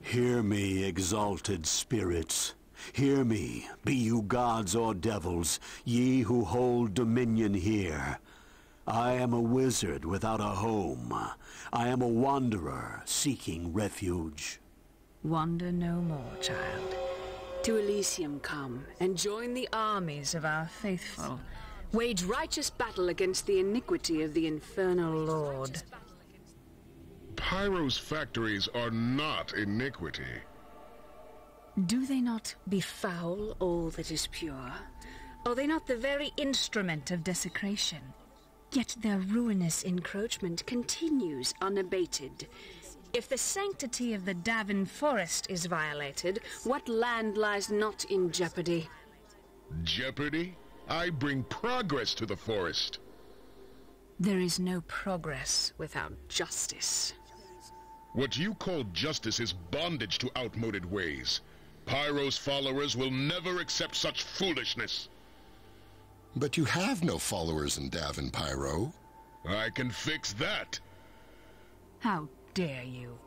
Hear me, exalted spirits. Hear me, be you gods or devils, ye who hold dominion here. I am a wizard without a home. I am a wanderer seeking refuge. Wander no more, child. To Elysium come, and join the armies of our faithful. Wage righteous battle against the iniquity of the infernal lord. Pyro's factories are not iniquity. Do they not befoul all that is pure? Are they not the very instrument of desecration? Yet their ruinous encroachment continues unabated. If the sanctity of the Davin Forest is violated, what land lies not in jeopardy? Jeopardy? I bring progress to the forest. There is no progress without justice. What you call justice is bondage to outmoded ways. Pyro's followers will never accept such foolishness. But you have no followers in Davin, Pyro. I can fix that. How dare you?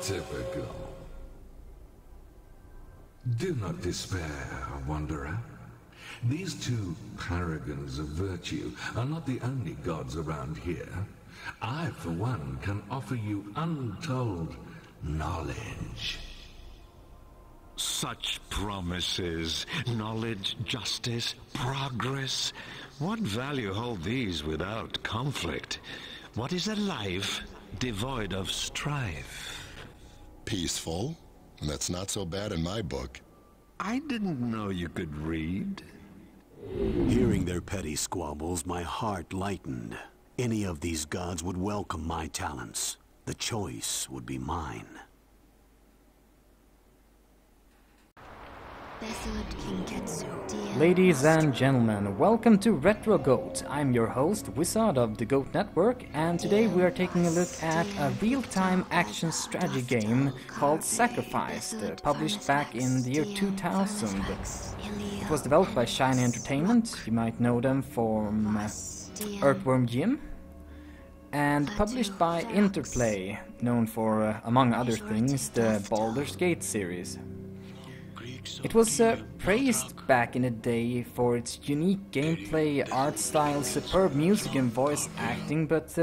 Typical. Do not despair, wanderer. These two paragons of virtue are not the only gods around here. I, for one, can offer you untold knowledge. Such promises, knowledge, justice, progress. What value hold these without conflict? What is a life devoid of strife? Peaceful. That's not so bad in my book. I didn't know you could read. Hearing their petty squabbles, my heart lightened. Any of these gods would welcome my talents. The choice would be mine. Ladies and gentlemen, welcome to RetroGOAT. I'm your host, Wizard of the GOAT Network, and today we are taking a look at a real-time action strategy game called Sacrifice, published back in the year 2000. It was developed by Shiny Entertainment, you might know them from Earthworm Jim, and published by Interplay, known for, among other things, the Baldur's Gate series. It was praised back in the day for its unique gameplay, art style, superb music and voice acting, but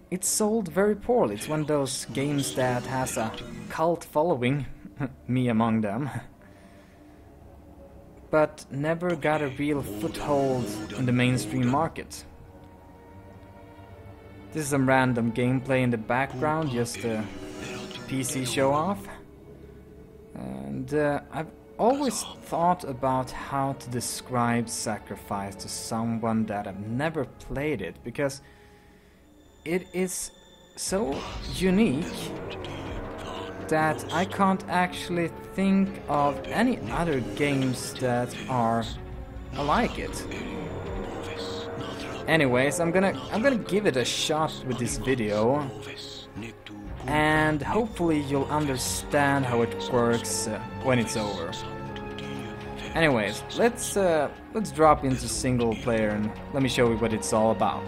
it sold very poorly. It's one of those games that has a cult following, me among them, but never got a real foothold in the mainstream market. This is some random gameplay in the background, just a PC show-off. And I've always thought about how to describe Sacrifice to someone that have never played it, because it is so unique that I can't actually think of any other games that are like it. Anyways, I'm gonna give it a shot with this video, and hopefully you'll understand how it works when it's over. Anyways, let's drop into single player and let me show you what it's all about.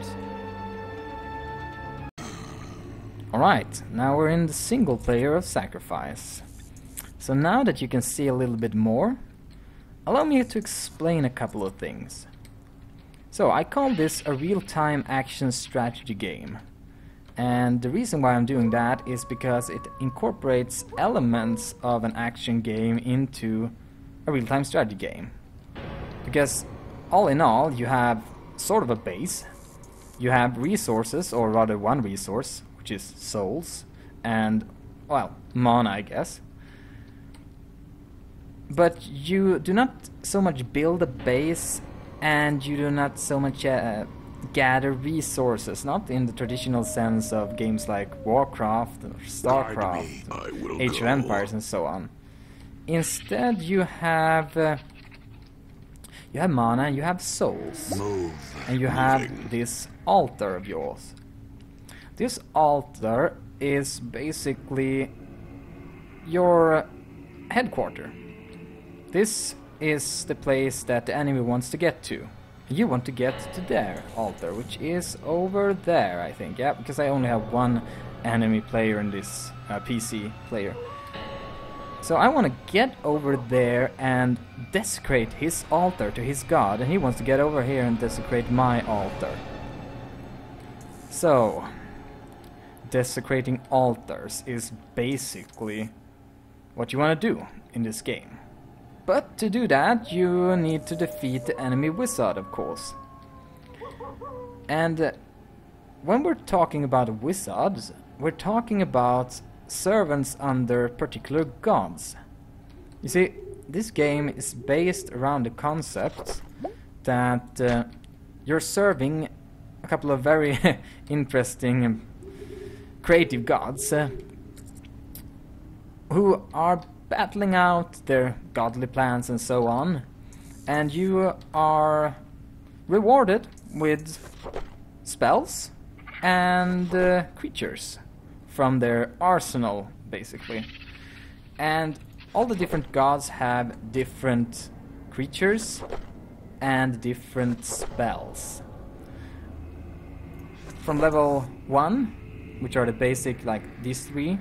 Alright, now we're in the single player of Sacrifice. So now that you can see a little bit more, allow me to explain a couple of things. So I call this a real-time action strategy game. And the reason why I'm doing that is because it incorporates elements of an action game into a real-time strategy game. Because all in all, you have sort of a base, you have resources, or rather one resource, which is souls, and, well, mana, I guess. But you do not so much build a base, and you do not so much gather resources, not in the traditional sense of games like Warcraft or Starcraft, Age of Empires and so on. Instead you have mana, you have souls, and you have this altar of yours. This altar is basically your headquarters. This is the place that the enemy wants to get to. You want to get to their altar, which is over there, I think. Yeah, because I only have one enemy player in this PC player. So I want to get over there and desecrate his altar to his god, and he wants to get over here and desecrate my altar. So, desecrating altars is basically what you want to do in this game. But to do that, you need to defeat the enemy wizard, of course. And when we're talking about wizards, we're talking about servants under particular gods. You see, this game is based around the concept that you're serving a couple of very interesting and creative gods who are battling out their godly plans and so on, and you are rewarded with spells and creatures from their arsenal, basically. And all the different gods have different creatures and different spells. From level 1, which are the basic, like these 3,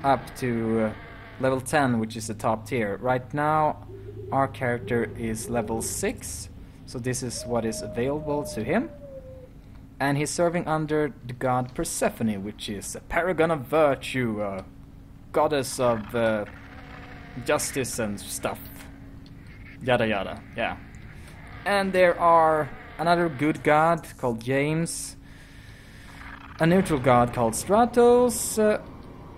up to level 10, which is the top tier. Right now, our character is level 6, so this is what is available to him. And he's serving under the god Persephone, which is a paragon of virtue, a goddess of justice and stuff. Yada yada, yeah. And there are another good god called James, a neutral god called Stratos,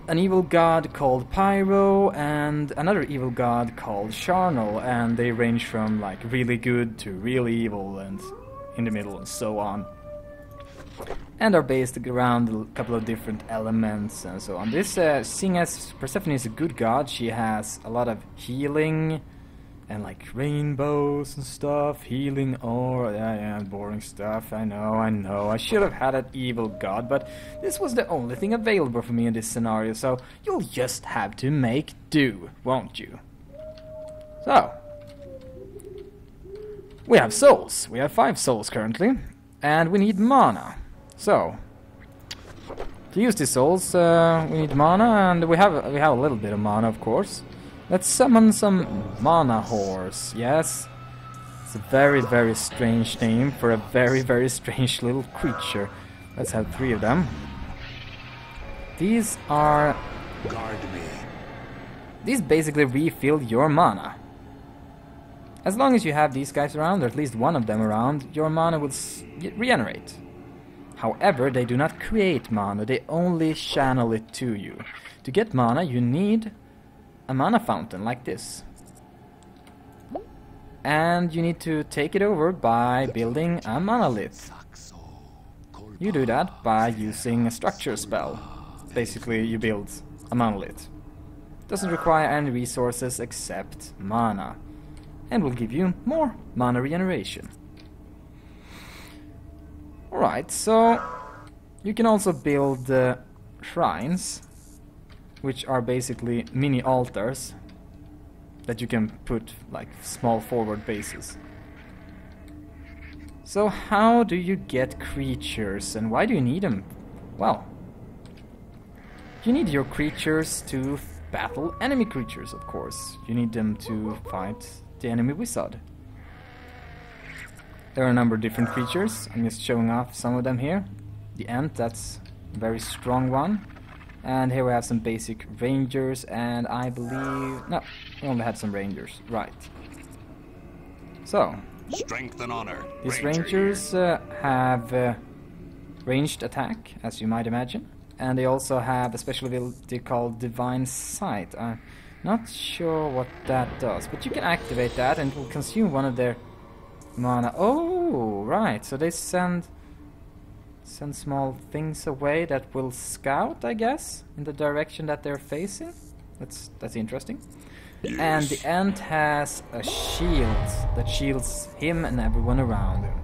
an evil god called Pyro, and another evil god called Charnel, and they range from like really good to really evil and in the middle and so on. And are based around a couple of different elements and so on. This, seeing as Persephone is a good god, she has a lot of healing and like rainbows and stuff, healing ore, yeah, boring stuff, I know, I should have had an evil god, but this was the only thing available for me in this scenario, so you'll just have to make do, won't you? So, we have souls, we have 5 souls currently, and we need mana. So, to use these souls, we need mana, and we have a little bit of mana, of course. Let's summon some mana whores. Yes, it's a very, very strange name for a very, very strange little creature. Let's have 3 of them. These are... Guard me. These basically refill your mana. As long as you have these guys around, or at least one of them around, your mana will regenerate. However, they do not create mana, they only channel it to you. To get mana, you need a mana fountain like this. And you need to take it over by building a monolith. You do that by using a structure spell. Basically, you build a monolith. Doesn't require any resources except mana. And will give you more mana regeneration. Alright, so you can also build shrines, which are basically mini altars that you can put like small forward bases. So how do you get creatures and why do you need them? Well, you need your creatures to battle enemy creatures, of course. You need them to fight the enemy wizard. There are a number of different creatures. I'm just showing off some of them here. The Ant, that's a very strong one. And here we have some basic rangers, and I believe... No, we only had some rangers. Right. So. Strength and honor. These rangers have ranged attack, as you might imagine. And they also have a special ability called Divine Sight. I'm not sure what that does, but you can activate that and it will consume one of their mana. Oh, right. So they send small things away that will scout, I guess, in the direction that they're facing. That's interesting. Yes. And the Ant has a shield that shields him and everyone around him.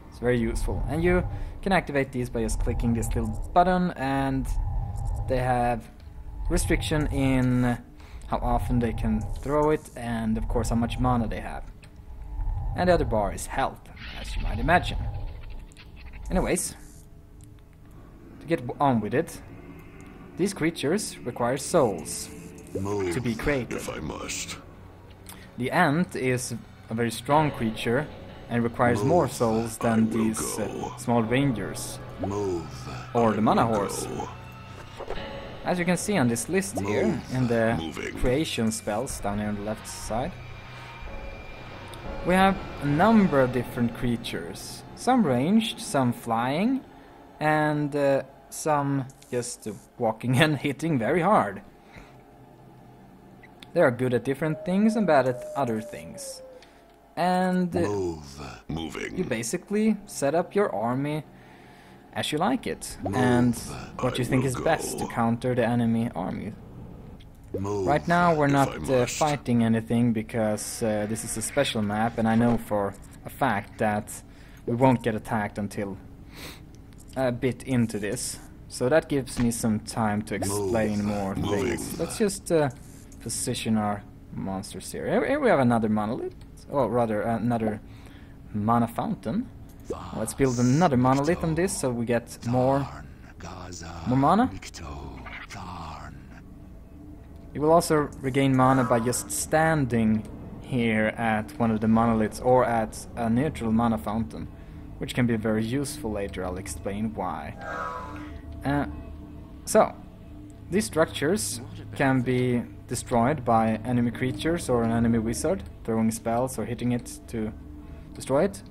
It's very useful. And you can activate these by just clicking this little button, and they have restriction in how often they can throw it and of course how much mana they have. And the other bar is health. as you might imagine. Anyways, to get on with it, these creatures require souls to be created. If I must. The ant is a very strong creature and requires more souls than these small rangers or the mana horse. As you can see on this list here, in the creation spells down here on the left side, we have a number of different creatures. Some ranged, some flying, and some just walking and hitting very hard. They are good at different things and bad at other things. And you basically set up your army as you like it, and what you think is best to counter the enemy army. Right now we're not fighting anything because this is a special map, and I know for a fact that we won't get attacked until a bit into this. So that gives me some time to explain more things. Let's just position our monsters here. Here we have another monolith, or rather another mana fountain. Let's build another monolith on this so we get more mana. You will also regain mana by just standing here at one of the monoliths or at a neutral mana fountain, which can be very useful later. I'll explain why. So, these structures can be destroyed by enemy creatures or an enemy wizard, throwing spells or hitting it to destroy it.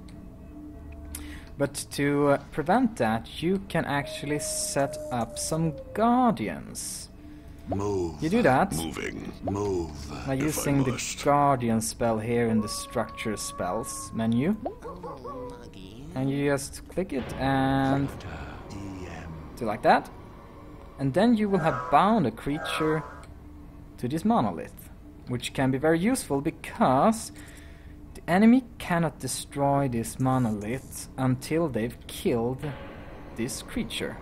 But to prevent that, you can actually set up some guardians. You do that by using the guardian spell here in the structure spells menu. And you just click it and do like that. And then you will have bound a creature to this monolith, which can be very useful because the enemy cannot destroy this monolith until they've killed this creature.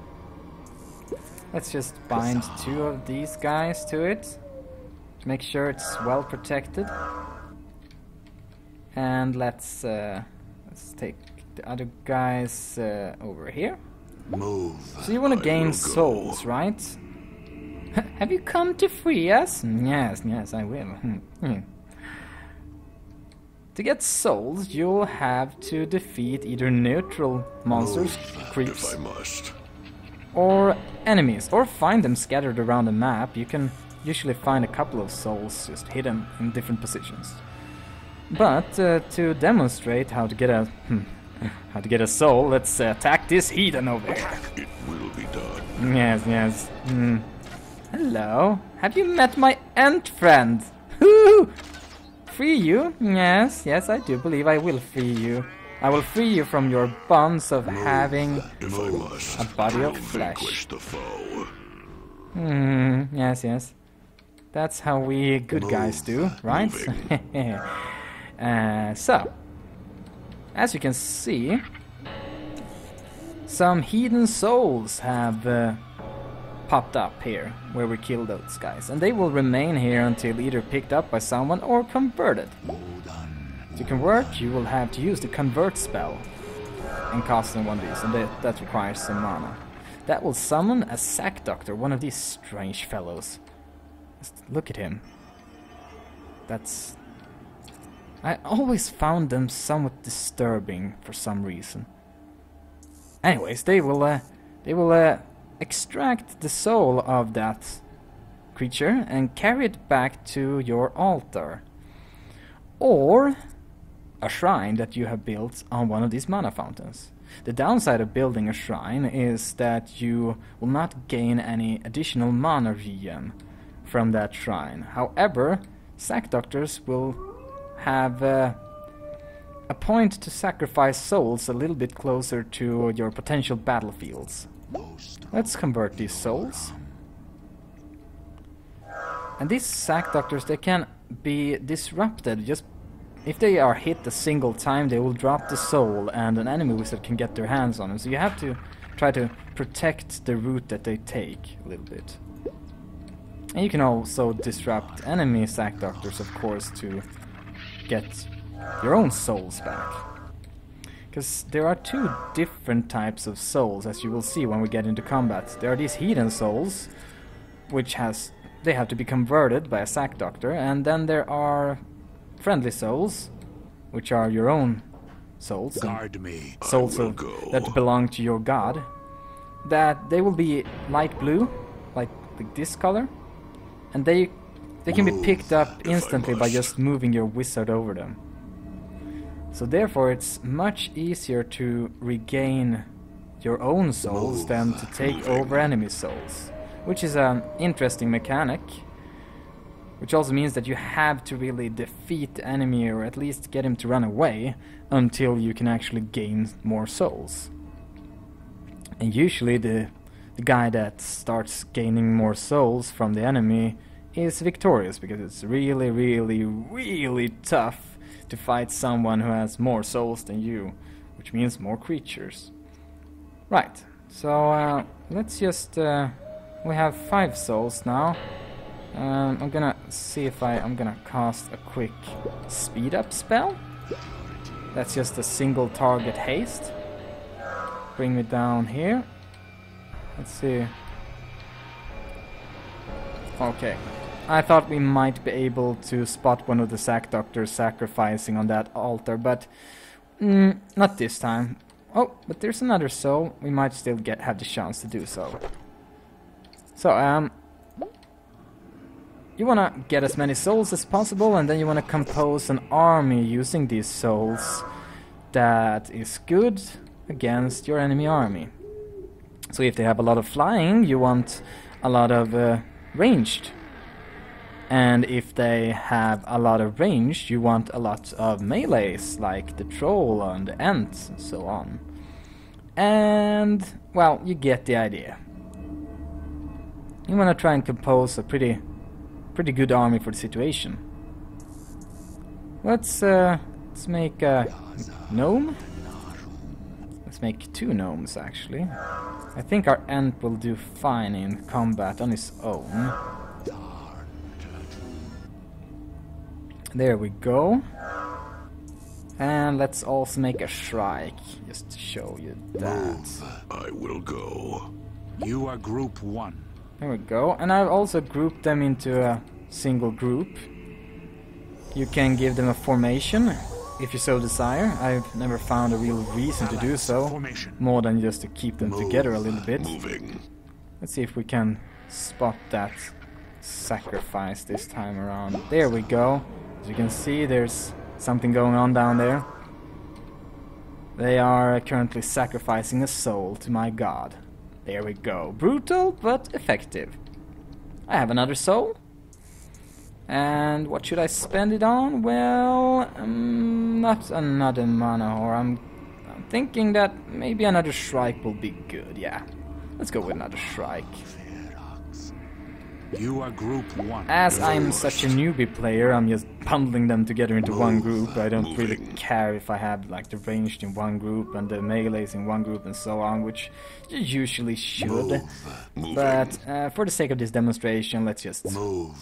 Let's just bind 2 of these guys to it to make sure it's well protected. And let's take the other guys over here. So you want to gain souls, right? Have you come to free us? Yes, I will. To get souls, you'll have to defeat either neutral monsters, creeps, or enemies, or find them scattered around the map. You can usually find a couple of souls just hidden in different positions. But to demonstrate how to get a soul, let's attack this heathen over here. It will be done. Yes. Hello. Have you met my ant friend? Woo! Free you? Yes, I do believe I will free you. I will free you from your bonds of having a body of flesh. Yes. That's how we good guys do, right? So, as you can see, some heathen souls have popped up here where we killed those guys, and they will remain here until either picked up by someone or converted. To convert, you will have to use the convert spell and cast on one of these, and that requires some mana. That will summon a sack doctor, one of these strange fellows. Just look at him. I always found them somewhat disturbing for some reason. Anyways, they will extract the soul of that creature and carry it back to your altar, or a shrine that you have built on one of these mana fountains. The downside of building a shrine is that you will not gain any additional mana regen from that shrine. However, sack doctors will have a point to sacrifice souls a little bit closer to your potential battlefields. Let's convert these souls. And these sack doctors, they can be disrupted. Just if they are hit a single time, they will drop the soul and an enemy wizard can get their hands on them. So you have to try to protect the route that they take a little bit. And you can also disrupt enemy sack doctors, of course, to get your own souls back. Because there are two different types of souls, as you will see when we get into combat. There are these heathen souls, which they have to be converted by a sack doctor, and then there are friendly souls, which are your own souls, Guard me. souls that belong to your god. That they will be light blue, like this color, and they can be picked up instantly by just moving your wizard over them. So therefore it's much easier to regain your own souls than to take over enemy souls, which is an interesting mechanic, which also means that you have to really defeat the enemy, or at least get him to run away, until you can actually gain more souls. And usually the guy that starts gaining more souls from the enemy is victorious, because it's really, really, really tough to fight someone who has more souls than you, which means more creatures. Right, so let's just... we have 5 souls now. I'm gonna see if I'm gonna cast a quick speed up spell. That's just a single target haste. Bring me down here. Let's see. Okay. I thought we might be able to spot one of the sack doctors sacrificing on that altar, but not this time. Oh, but there's another soul. We might still have the chance to do so. So, you wanna get as many souls as possible, and then you wanna compose an army using these souls that is good against your enemy army. So if they have a lot of flying, you want a lot of ranged. And if they have a lot of ranged, you want a lot of melees, like the troll and the ants and so on. And, well, you get the idea. You want to try and compose a pretty good army for the situation. Let's make a gnome. Let's make 2 gnomes, actually. I think our ant will do fine in combat on his own. There we go. And let's also make a shrike, just to show you that. I will go. You are group 1. There we go. And I've also grouped them into a single group. You can give them a formation, if you so desire. I've never found a real reason to do so, more than just to keep them together a little bit. Let's see if we can spot that sacrifice this time around. There we go. As you can see, there's something going on down there. They are currently sacrificing a soul to my god. There we go. Brutal, but effective. I have another soul. And what should I spend it on? Well, not another mana whore. I'm thinking that maybe another shrike will be good. Yeah, let's go with another shrike. You are group 1. As I'm such a newbie player, I'm just bundling them together into one group. I don't really care if I have like the ranged in one group and the melees in one group and so on, which you usually should. But for the sake of this demonstration, let's just do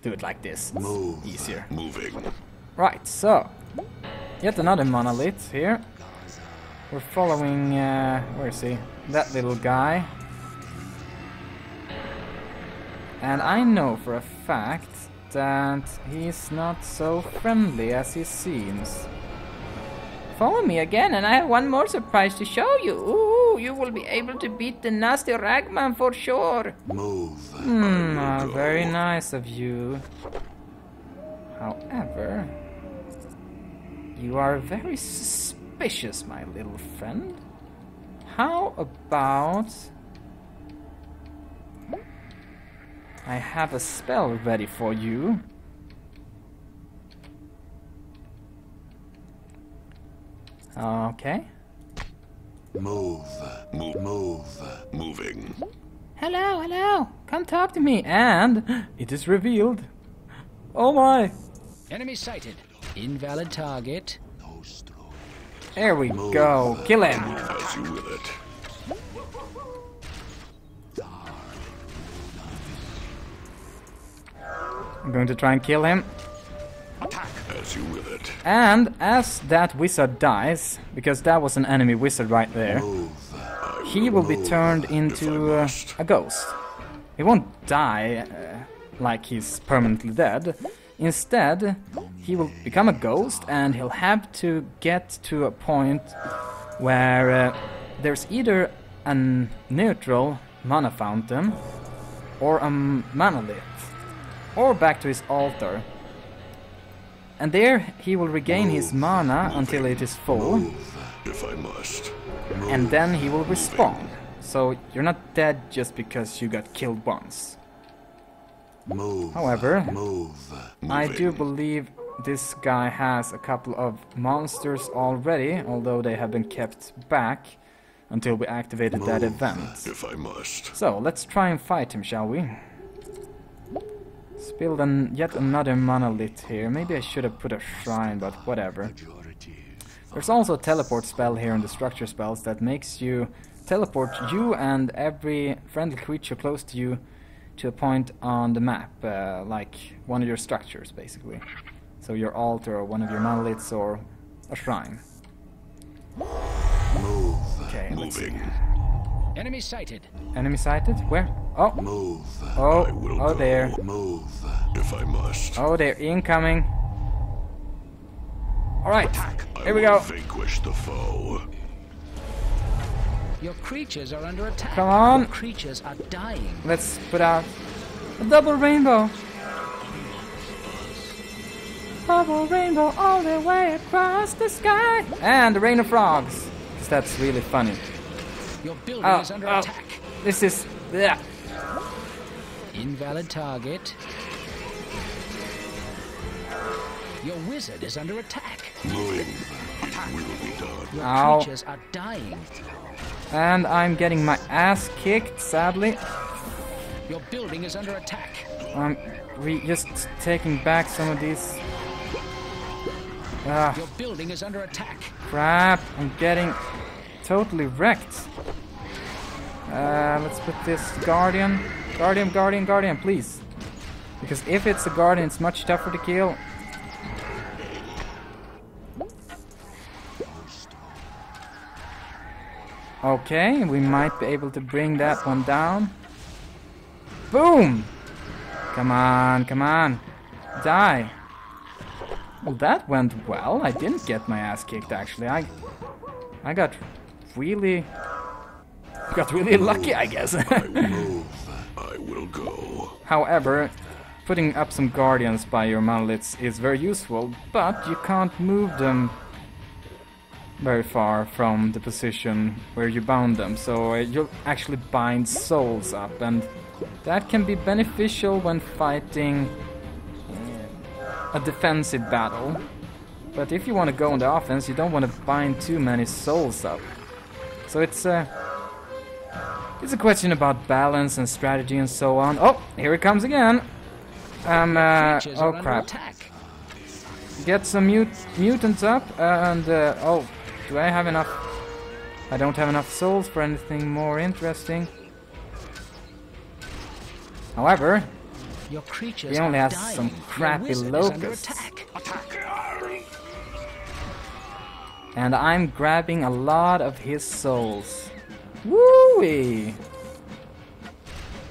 it like this. It's easier. Right, so yet another monolith here. We're following where is he? That little guy. And I know for a fact that he's not so friendly as he seems. Follow me again, and I have one more surprise to show you. Ooh, you will be able to beat the nasty ragman for sure. Very nice of you. However, you are very suspicious, my little friend. How about... I have a spell ready for you. Okay. Moving. Hello. Come talk to me. And it is revealed. Oh my. Enemy sighted. Invalid target. There we go. Kill him. As you will it. I'm going to try and kill him. As As you will it. And as that wizard dies, because that was an enemy wizard right there, he will be turned into a ghost. He won't die like he's permanently dead. Instead, he will become a ghost, and he'll have to get to a point where there's either a neutral mana fountain or a monolith, or back to his altar. And there he will regain his mana until it is full, If I must. and then he will respawn. So you're not dead just because you got killed once. However, I do believe this guy has a couple of monsters already, although they have been kept back until we activated that event. If I must. So let's try and fight him, shall we? Spilled yet another monolith here. Maybe I should have put a shrine, but whatever. There's also a teleport spell here in the structure spells that makes you teleport you and every friendly creature close to you to a point on the map, like one of your structures, basically. So your altar, or one of your monoliths, or a shrine. Okay, let's see. Enemy sighted. Enemy sighted? Where? Oh! Oh, there. Move. If I must. Oh, they're incoming. Alright, here we go. Vanquish the foe. Your creatures are under attack. Come on. Your creatures are dying. Let's put out a double rainbow. Double rainbow all the way across the sky. And the rain of frogs. Because that's really funny. Your building is under attack. This is... Yeah. Invalid target. Your wizard is under attack. Moving. It will be done. Your Ow. creatures are dying. And I'm getting my ass kicked, sadly. Your building is under attack. I'm just taking back some of these... Your building is under attack. Crap, I'm getting totally wrecked. Let's put this Guardian. Guardian, please. Because if it's a Guardian, it's much tougher to kill. Okay, we might be able to bring that one down. Boom! Come on, come on. Die. Well, that went well. I didn't get my ass kicked, actually. I got really lucky, I guess. I will go. However, putting up some guardians by your monoliths is very useful, but you can't move them very far from the position where you bound them, so you'll actually bind souls up, and that can be beneficial when fighting a defensive battle. But if you want to go on the offense, you don't want to bind too many souls up. So it's a question about balance and strategy and so on. Oh, here it comes again. Oh crap. Get some mutants up and oh, do I have enough? I don't have enough souls for anything more interesting. However, your creatures he only has dying. some crappy locusts. And I'm grabbing a lot of his souls. Woo-wee!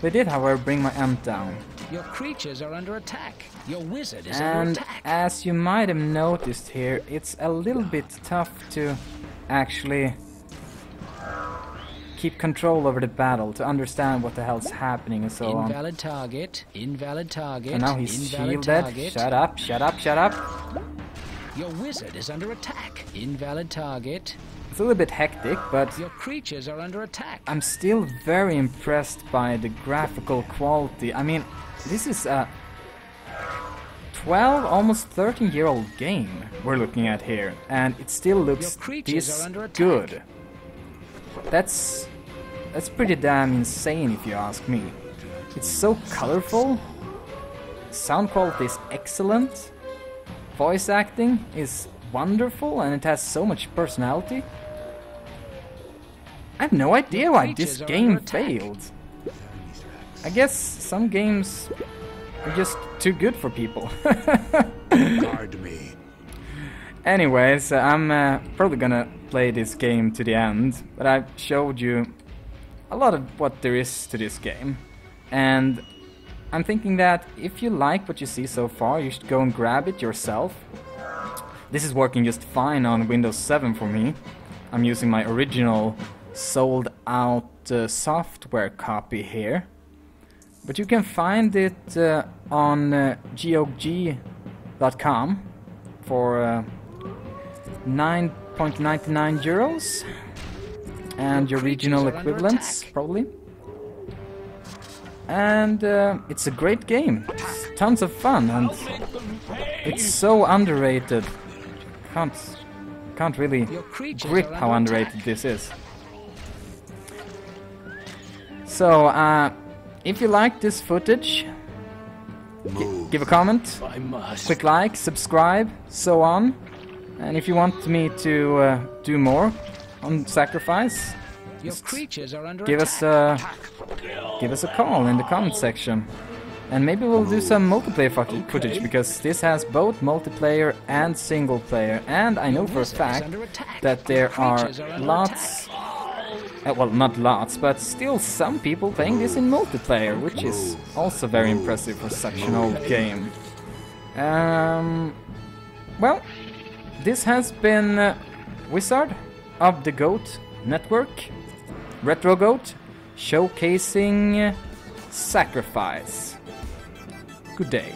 They did, however, bring my amp down. Your creatures are under attack. Your wizard is And under attack. as you might have noticed here, it's a little bit tough to actually keep control over the battle, to understand what the hell's happening and so on. Invalid target. Invalid target. And now he's Invalid shielded. target. Shut up, shut up, shut up. Your wizard is under attack. Invalid target. It's a little bit hectic, but Your creatures are under attack. I'm still very impressed by the graphical quality. I mean, this is a 12, almost 13-year-old game we're looking at here, and it still looks this good. That's pretty damn insane if you ask me. It's so colorful, sound quality is excellent, voice acting is wonderful, and it has so much personality. I have no idea why this game failed. I guess some games are just too good for people. Guard me. Anyways, I'm probably gonna play this game to the end, but I've showed you a lot of what there is to this game. And I'm thinking that if you like what you see so far, you should go and grab it yourself. This is working just fine on Windows 7 for me. I'm using my original sold out software copy here. But you can find it on GGOAT.com for 9.99 euros. And your regional equivalents, probably. And it's a great game. It's tons of fun, and it's so underrated. Can't really grip how underrated this is. So, if you like this footage, give a comment, quick like, subscribe, so on. And if you want me to do more on Sacrifice, give us a call in the comment section. And maybe we'll do some multiplayer footage, because this has both multiplayer and single player. And I know for a fact that there are lots, well, not lots, but still some people playing this in multiplayer, which is also very impressive for such an old game. Well, this has been Wizard of the GOAT Network, RetroGOAT, showcasing Sacrifice. Good day.